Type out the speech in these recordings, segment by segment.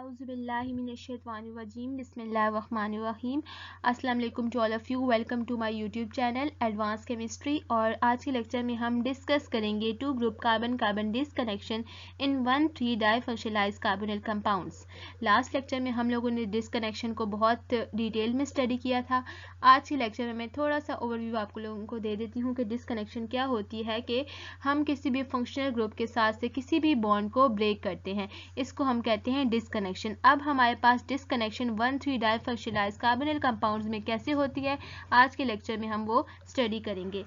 Auzubillahiminash-shaytanir-rajim. Bismillahir-rahmanir-rahim. अस्सलाम वालेकुम to all of you. Welcome to my YouTube channel advance chemistry. और आज के लेक्चर में हम डिस्कस करेंगे two group carbon carbon disconnection in 1,3 difunctionalized carbonyl compounds. Last lecture में हम लोगों ने डिसकनेक्शन को बहुत डिटेल में स्टडी किया था. आज के लेक्चर में मैं थोड़ा सा ओवरव्यू आप लोगों को दे देती हूँ कि डिसकनेक्शन क्या होती है. कि हम किसी भी फंक्शनल ग्रुप के साथ से किसी भी बॉन्ड को ब्रेक करते हैं, इसको हम कहते हैं डिसकनेक्शन. अब हमारे पास डिसकनेक्शन 1,3 डाइफंक्शनलाइज्ड कार्बोनिल कंपाउंड्स में कैसे होती है, आज के लेक्चर में हम वो स्टडी करेंगे.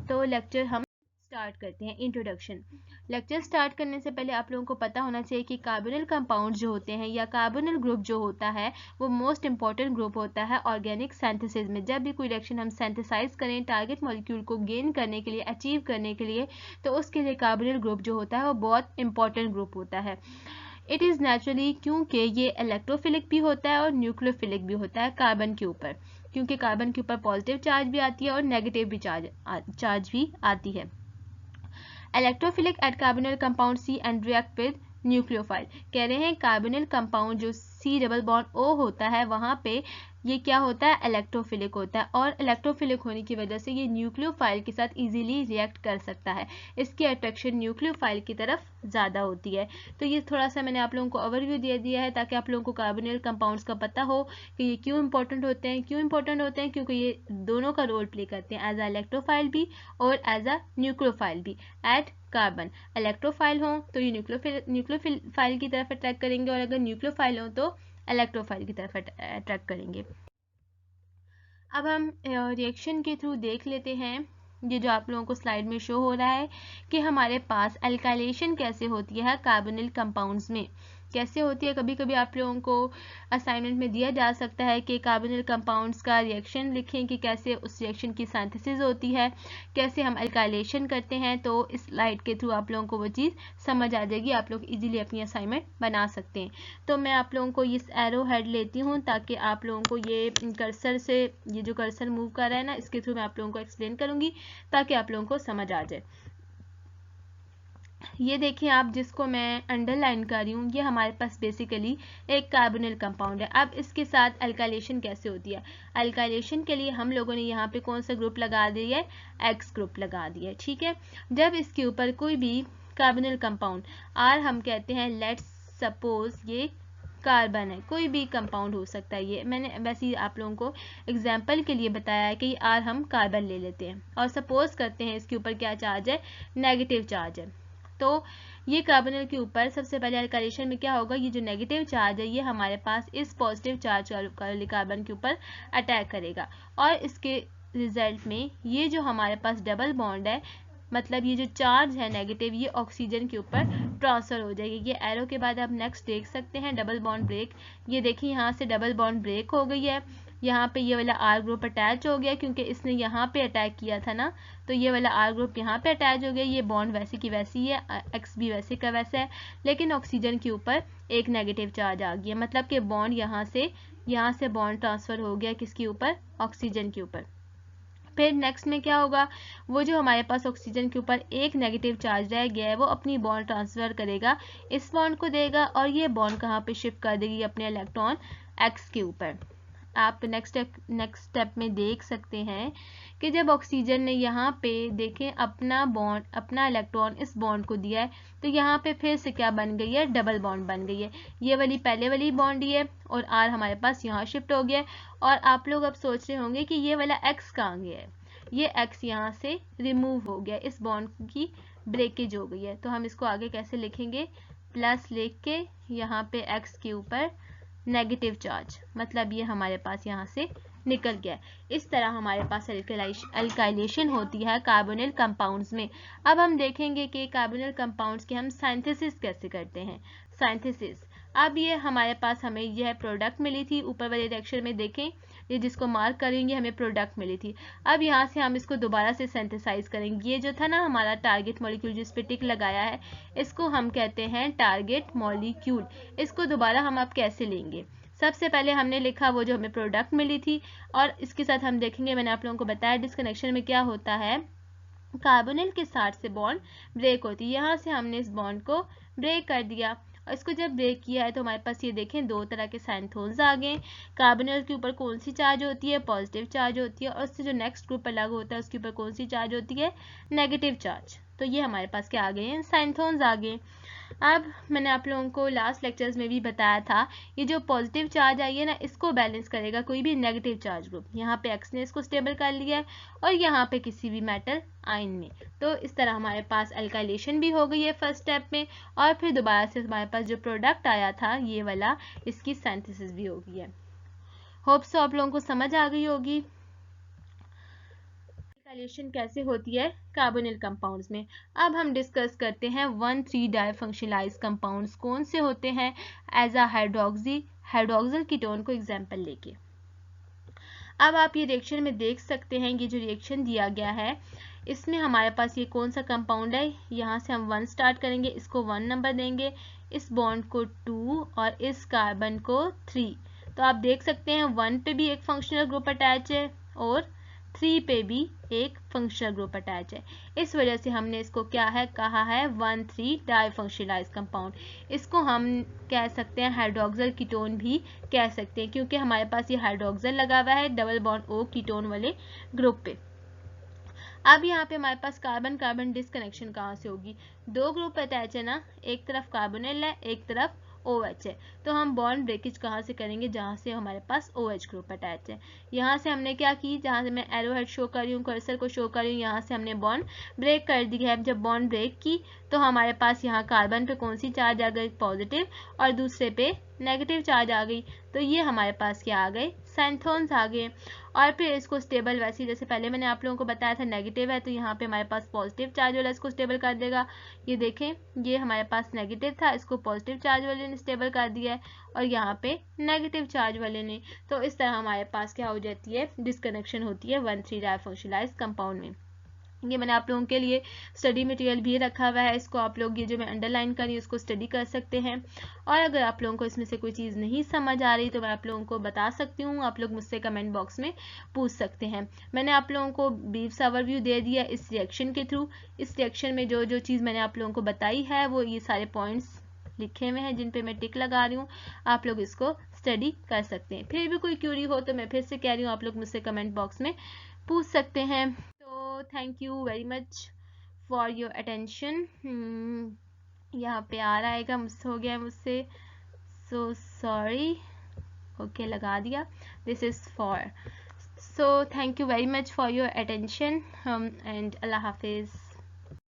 तो लेक्चर हम स्टार्ट करते हैं. इंट्रोडक्शन. लेक्चर स्टार्ट करने से पहले आप लोगों को पता होना चाहिए कि कार्बोनिल कंपाउंड जो होते हैं या कार्बोनिल ग्रुप जो होता है वो मोस्ट इंपॉर्टेंट ग्रुप होता है ऑर्गेनिक सिंथेसिस में. जब भी कोई रिएक्शन हम सिंथेसाइज करें टारगेट मॉलिक्यूल को गेन करने के लिए, अचीव करने के लिए, तो उसके लिए कार्बोनिल ग्रुप जो होता है वो बहुत इंपॉर्टेंट ग्रुप होता है. इट इज़ नेचुरली, क्योंकि ये इलेक्ट्रोफिलिक भी होता है और न्यूक्लियोफिलिक भी होता है कार्बन के ऊपर, क्योंकि कार्बन के ऊपर पॉजिटिव चार्ज भी आती है और नेगेटिव भी चार्ज भी आती है. Electrophilic at carbonyl compound C and react with nucleophile. कह रहे हैं कार्बोनिल कंपाउंड जो सी डबल बॉन्ड ओ होता है वहाँ पे ये क्या होता है, इलेक्ट्रोफिलिक होता है. और इलेक्ट्रोफिलिक होने की वजह से ये न्यूक्लियोफाइल के साथ इजीली रिएक्ट कर सकता है. इसकी अट्रैक्शन न्यूक्लियोफाइल की तरफ ज़्यादा होती है. तो ये थोड़ा सा मैंने आप लोगों को ओवरव्यू दे दिया है ताकि आप लोगों को कार्बोनिल कंपाउंड्स का पता हो कि ये क्यों इंपॉर्टेंट होते हैं. क्यों इंपॉर्टेंट होते हैं, क्योंकि ये दोनों का रोल प्ले करते हैं, एज अ इलेक्ट्रोफाइल भी और एज अ न्यूक्लियोफाइल भी. एट कार्बन इलेक्ट्रोफाइल हो तो ये न्यूक्लियोफाइल की तरफ अट्रैक्ट करेंगे और अगर न्यूक्लियोफाइल हो तो इलेक्ट्रोफाइल की तरफ अट्रैक्ट करेंगे. अब हम रिएक्शन के थ्रू देख लेते हैं. ये जो आप लोगों को स्लाइड में शो हो रहा है कि हमारे पास अल्काइलेशन कैसे होती है कार्बोनिल कंपाउंड्स में, कैसे होती है. कभी कभी आप लोगों को असाइनमेंट में दिया जा सकता है कि कार्बोनिल कंपाउंड्स का रिएक्शन लिखें कि कैसे उस रिएक्शन की सिंथेसिस होती है, कैसे हम अल्काइलेशन करते हैं. तो इस स्लाइड के थ्रू आप लोगों को वो चीज़ समझ आ जाएगी, आप लोग इजीली अपनी असाइनमेंट बना सकते हैं. तो मैं आप लोगों को इस एरो हेड लेती हूँ ताकि आप लोगों को ये कर्सर से, ये जो कर्सर मूव कर रहा है ना, इसके थ्रू मैं आप लोगों को एक्सप्लेन करूँगी ताकि आप लोगों को समझ आ जाए. ये देखिए आप, जिसको मैं अंडरलाइन कर रही हूँ, ये हमारे पास बेसिकली एक कार्बोनिल कंपाउंड है. अब इसके साथ अल्काइलेशन कैसे होती है. अल्काइलेशन के लिए हम लोगों ने यहाँ पे कौन सा ग्रुप लगा दिया है, एक्स ग्रुप लगा दिया है. ठीक है. जब इसके ऊपर कोई भी कार्बोनिल कंपाउंड आर, हम कहते हैं लेट्स सपोज ये कार्बन है, कोई भी कंपाउंड हो सकता है. ये मैंने वैसे ही आप लोगों को एग्जाम्पल के लिए बताया है कि आर हम कार्बन ले लेते हैं और सपोज करते हैं इसके ऊपर क्या चार्ज है, नेगेटिव चार्ज है. तो ये कार्बोनिल के ऊपर सबसे पहले अल्काइलेशन में क्या होगा, ये जो नेगेटिव चार्ज है ये हमारे पास इस पॉजिटिव चार्ज वाले कार्बन के ऊपर अटैक करेगा और इसके रिजल्ट में ये जो हमारे पास डबल बॉन्ड है, मतलब ये जो चार्ज है नेगेटिव, ये ऑक्सीजन के ऊपर ट्रांसफर हो जाएगी. ये एरो के बाद आप नेक्स्ट देख सकते हैं डबल बॉन्ड ब्रेक. ये देखिए यहाँ से डबल बॉन्ड ब्रेक हो गई है. यहाँ पे ये वाला आर ग्रुप अटैच हो गया क्योंकि इसने यहाँ पे अटैक किया था ना, तो ये वाला आर ग्रुप यहाँ पे अटैच हो गया. ये बॉन्ड वैसे की वैसी है, एक्स भी वैसे का वैसा है, लेकिन ऑक्सीजन के ऊपर एक नेगेटिव चार्ज आ गया, मतलब कि बॉन्ड यहाँ से बॉन्ड ट्रांसफर हो गया किसके ऊपर, ऑक्सीजन के ऊपर. फिर नेक्स्ट में क्या होगा, वो जो हमारे पास ऑक्सीजन के ऊपर एक नेगेटिव चार्ज रह गया है वो अपनी बॉन्ड ट्रांसफर करेगा, इस बॉन्ड को देगा और ये बॉन्ड कहाँ पे शिफ्ट कर देगी, अपने इलेक्ट्रॉन एक्स के ऊपर. आप नेक्स्ट स्टेप में देख सकते हैं कि जब ऑक्सीजन ने यहाँ पे देखें अपना बॉन्ड, अपना इलेक्ट्रॉन इस बॉन्ड को दिया है, तो यहाँ पे फिर से क्या बन गई है, डबल बॉन्ड बन गई है. ये वाली पहले वाली बॉन्ड ही है और आर हमारे पास यहाँ शिफ्ट हो गया है. और आप लोग अब सोच रहे होंगे कि ये वाला एक्स कहाँ गया है, ये एक्स यहाँ से रिमूव हो गया, इस बॉन्ड की ब्रेकेज हो गई है. तो हम इसको आगे कैसे लिखेंगे, प्लस लिख के यहाँ पे एक्स के ऊपर नेगेटिव चार्ज, मतलब ये हमारे पास यहाँ से निकल गया. इस तरह हमारे पास अल्काइलेशन होती है कार्बोनिल कंपाउंड्स में. अब हम देखेंगे कि कार्बोनिल कंपाउंड्स की हम सिंथेसिस कैसे करते हैं. सिंथेसिस, अब ये हमारे पास हमें यह प्रोडक्ट मिली थी, ऊपर वाले लेक्चर में देखें, ये जिसको मार्क करेंगे हमें प्रोडक्ट मिली थी. अब यहाँ से हम इसको दोबारा से सिंथेसाइज करेंगे. ये जो था ना हमारा टारगेट मॉलिक्यूल जिस पे टिक लगाया है, इसको हम कहते हैं टारगेट मॉलिक्यूल. इसको दोबारा हम अब कैसे लेंगे, सबसे पहले हमने लिखा वो जो हमें प्रोडक्ट मिली थी और इसके साथ हम देखेंगे, मैंने आप लोगों को बताया डिस्कनेक्शन में क्या होता है, कार्बोनिल के साथ से बॉन्ड ब्रेक होती है. यहाँ से हमने इस बॉन्ड को ब्रेक कर दिया और इसको जब ब्रेक किया है तो हमारे पास ये देखें दो तरह के सैंथोन्स आ गए। कार्बोनिल के ऊपर कौन सी चार्ज होती है, पॉजिटिव चार्ज होती है, और उससे जो नेक्स्ट ग्रुप अलग होता है उसके ऊपर कौन सी चार्ज होती है, नेगेटिव चार्ज। तो ये हमारे पास क्या आ गए हैं, सैंथोन्स आ गए। अब मैंने आप लोगों को लास्ट लेक्चर्स में भी बताया था, ये जो पॉजिटिव चार्ज आई है ना, इसको बैलेंस करेगा कोई भी नेगेटिव चार्ज ग्रुप। यहाँ पे एक्स ने इसको स्टेबल कर लिया है और यहाँ पे किसी भी मेटल आयन ने। तो इस तरह हमारे पास अल्काइलेशन भी हो गई है फर्स्ट स्टेप में, और फिर दोबारा से हमारे पास जो प्रोडक्ट आया था ये वाला, इसकी सिंथेसिस भी हो गई है। होप सो आप लोगों को समझ आ गई होगी अल्काइलेशन कैसे होती है कार्बोनिल कंपाउंड्स में। अब हम डिस्कस करते हैं 1,3 डाइफंक्शनलाइज्ड कंपाउंड्स कौन से होते हैं एज अ हाइड्रोक्सिल कीटोन को एग्जांपल लेके। अब आप ये रिएक्शन में देख सकते हैं, ये जो रिएक्शन दिया गया है इसमें हमारे पास ये कौन सा कंपाउंड है, यहाँ से हम 1 स्टार्ट करेंगे, इसको 1 नंबर देंगे, इस बॉन्ड को 2 और इस कार्बन को 3। तो आप देख सकते हैं 1 पे भी एक फंक्शनल ग्रुप अटैच है और 3 पे भी एक फंक्शनल ग्रुप अटैच है। इस वजह से हमने इसको क्या है कहा है 1,3 डाइफंक्शनलाइज्ड कंपाउंड। इसको हम कह सकते हैं हाइड्रोक्सिल कीटोन भी कह सकते हैं, क्योंकि हमारे पास ये हाइड्रोक्सिल लगा हुआ है डबल बॉन्ड O कीटोन वाले ग्रुप पे। अब यहाँ पे हमारे पास कार्बन कार्बन डिस्कनेक्शन कहाँ से होगी, दो ग्रुप अटैच है ना, एक तरफ कार्बोनिल है एक तरफ OH है, तो हम बॉन्ड ब्रेकेज कहाँ से करेंगे, जहाँ से हमारे पास OH ग्रुप अटैच है। यहाँ से हमने क्या की, जहाँ से मैं एरो हेड शो कर रही हूँ, कर्सर को शो कर रही हूँ, यहाँ से हमने बॉन्ड ब्रेक कर दी है। जब बॉन्ड ब्रेक की तो हमारे पास यहाँ कार्बन पे कौन सी चार्ज आ गई, पॉजिटिव, और दूसरे पे नेगेटिव चार्ज आ गई। तो ये हमारे पास क्या आ गए, सैंथोन्स आ गए। और फिर इसको स्टेबल वैसे जैसे पहले मैंने आप लोगों को बताया था नेगेटिव है, तो यहाँ पे हमारे पास पॉजिटिव चार्ज वाला इसको स्टेबल कर देगा। ये देखें ये हमारे पास नेगेटिव था, इसको पॉजिटिव चार्ज वाले ने स्टेबल कर दिया है, और यहाँ पे नेगेटिव चार्ज वाले ने। तो इस तरह हमारे पास क्या हो जाती है, डिस्कनेक्शन होती है 1,3 डाइफंक्शनलाइज्ड कंपाउंड में। ये मैंने आप लोगों के लिए स्टडी मटेरियल भी रखा हुआ है, इसको आप लोग ये जो मैं अंडरलाइन कर रही हूँ उसको स्टडी कर सकते हैं। और अगर आप लोगों को इसमें से कोई चीज़ नहीं समझ आ रही तो मैं आप लोगों को बता सकती हूँ, आप लोग मुझसे कमेंट बॉक्स में पूछ सकते हैं। मैंने आप लोगों को ब्रीफ सा ओवरव्यू दे दिया इस रिएक्शन के थ्रू। इस रिएक्शन में जो जो चीज़ मैंने आप लोगों को बताई है वो ये सारे पॉइंट्स लिखे हुए हैं जिन पे मैं टिक लगा रही हूँ, आप लोग इसको स्टडी कर सकते हैं। फिर भी कोई क्यूरी हो तो मैं फिर से कह रही हूँ आप लोग मुझसे कमेंट बॉक्स में पूछ सकते हैं। Thank you very much for your attention. यहाँ पे आ रहा है मुझसे हो गया मुझसे, सो सॉरी। ओके लगा दिया, this is for. So thank you very much for your attention and अल्लाह हाफिज़।